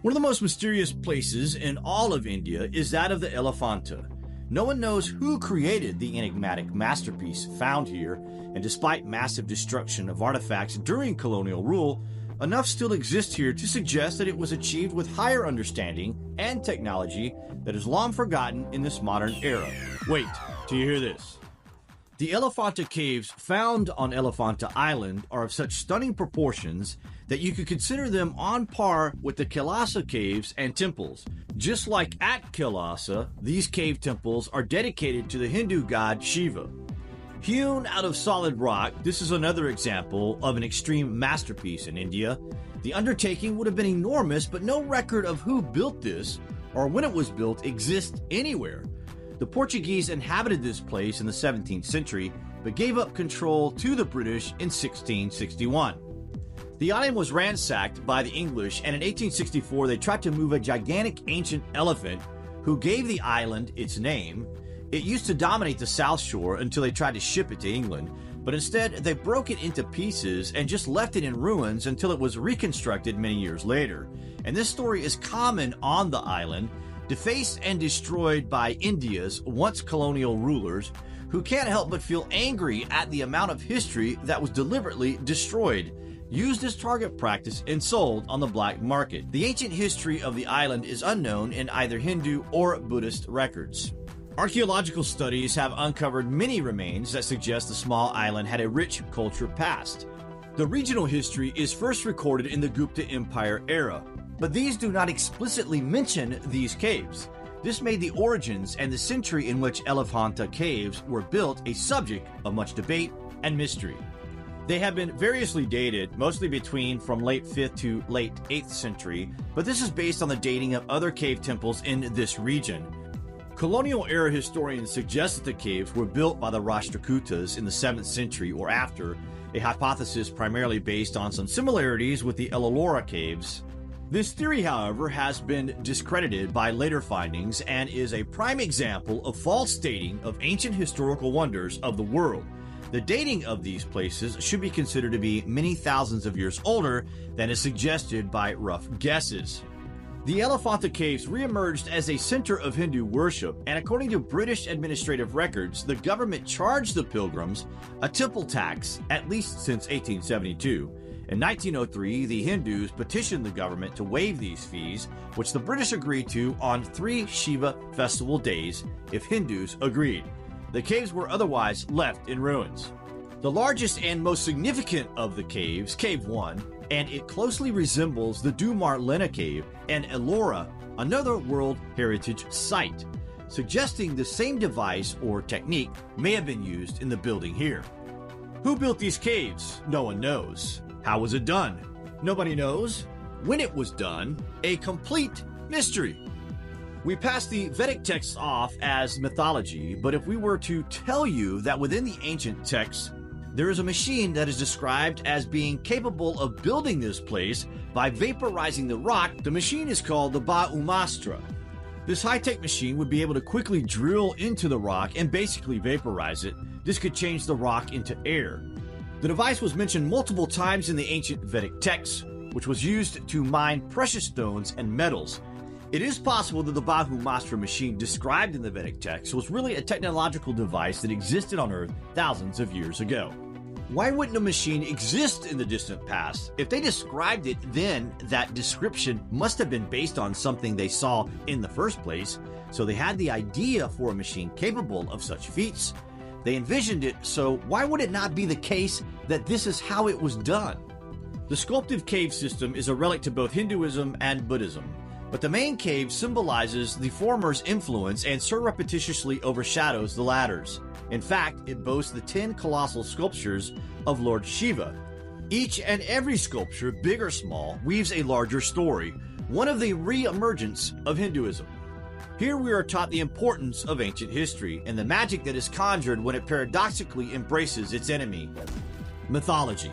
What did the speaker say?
One of the most mysterious places in all of India is that of the Elephanta. No one knows who created the enigmatic masterpiece found here, and despite massive destruction of artifacts during colonial rule, enough still exists here to suggest that it was achieved with higher understanding and technology that is long forgotten in this modern era. Wait till you hear this. The Elephanta Caves found on Elephanta Island are of such stunning proportions that you could consider them on par with the Kailasa Caves and temples. Just like at Kailasa, these cave temples are dedicated to the Hindu god Shiva. Hewn out of solid rock, this is another example of an extreme masterpiece in India. The undertaking would have been enormous, but no record of who built this or when it was built exists anywhere. The Portuguese inhabited this place in the 17th century, but gave up control to the British in 1661. The island was ransacked by the English, and in 1864 they tried to move a gigantic ancient elephant who gave the island its name. It used to dominate the South Shore until they tried to ship it to England, but instead they broke it into pieces and just left it in ruins until it was reconstructed many years later. And this story is common on the island, defaced and destroyed by India's once colonial rulers, who can't help but feel angry at the amount of history that was deliberately destroyed, used as target practice, and sold on the black market. The ancient history of the island is unknown in either Hindu or Buddhist records. Archaeological studies have uncovered many remains that suggest the small island had a rich culture past. The regional history is first recorded in the Gupta Empire era, but these do not explicitly mention these caves. This made the origins and the century in which Elephanta Caves were built a subject of much debate and mystery. They have been variously dated, mostly between from late 5th to late 8th century, but this is based on the dating of other cave temples in this region. Colonial-era historians suggest that the caves were built by the Rashtrakutas in the 7th century or after, a hypothesis primarily based on some similarities with the Ellora Caves. This theory, however, has been discredited by later findings and is a prime example of false dating of ancient historical wonders of the world. The dating of these places should be considered to be many thousands of years older than is suggested by rough guesses. The Elephanta Caves re-emerged as a center of Hindu worship, and according to British administrative records, the government charged the pilgrims a temple tax at least since 1872. In 1903, the Hindus petitioned the government to waive these fees, which the British agreed to on 3 Shiva festival days if Hindus agreed. The caves were otherwise left in ruins. The largest and most significant of the caves, Cave 1, and it closely resembles the Dumar Lena Cave and Ellora, another World Heritage Site, suggesting the same device or technique may have been used in the building here. Who built these caves? No one knows. How was it done? Nobody knows. When it was done, a complete mystery. We pass the Vedic texts off as mythology, but if we were to tell you that within the ancient texts, there is a machine that is described as being capable of building this place by vaporizing the rock, the machine is called the awe-inspring. This high-tech machine would be able to quickly drill into the rock and basically vaporize it. This could change the rock into air. The device was mentioned multiple times in the ancient Vedic texts, which was used to mine precious stones and metals. It is possible that the awe-inspring machine described in the Vedic text was really a technological device that existed on Earth thousands of years ago. Why wouldn't a machine exist in the distant past? If they described it then, that description must have been based on something they saw in the first place, so they had the idea for a machine capable of such feats. They envisioned it, so why would it not be the case that this is how it was done? The sculpted cave system is a relic to both Hinduism and Buddhism, but the main cave symbolizes the former's influence and surreptitiously overshadows the latter's. In fact, it boasts the 10 colossal sculptures of Lord Shiva. Each and every sculpture, big or small, weaves a larger story, one of the re-emergence of Hinduism. Here we are taught the importance of ancient history and the magic that is conjured when it paradoxically embraces its enemy, mythology.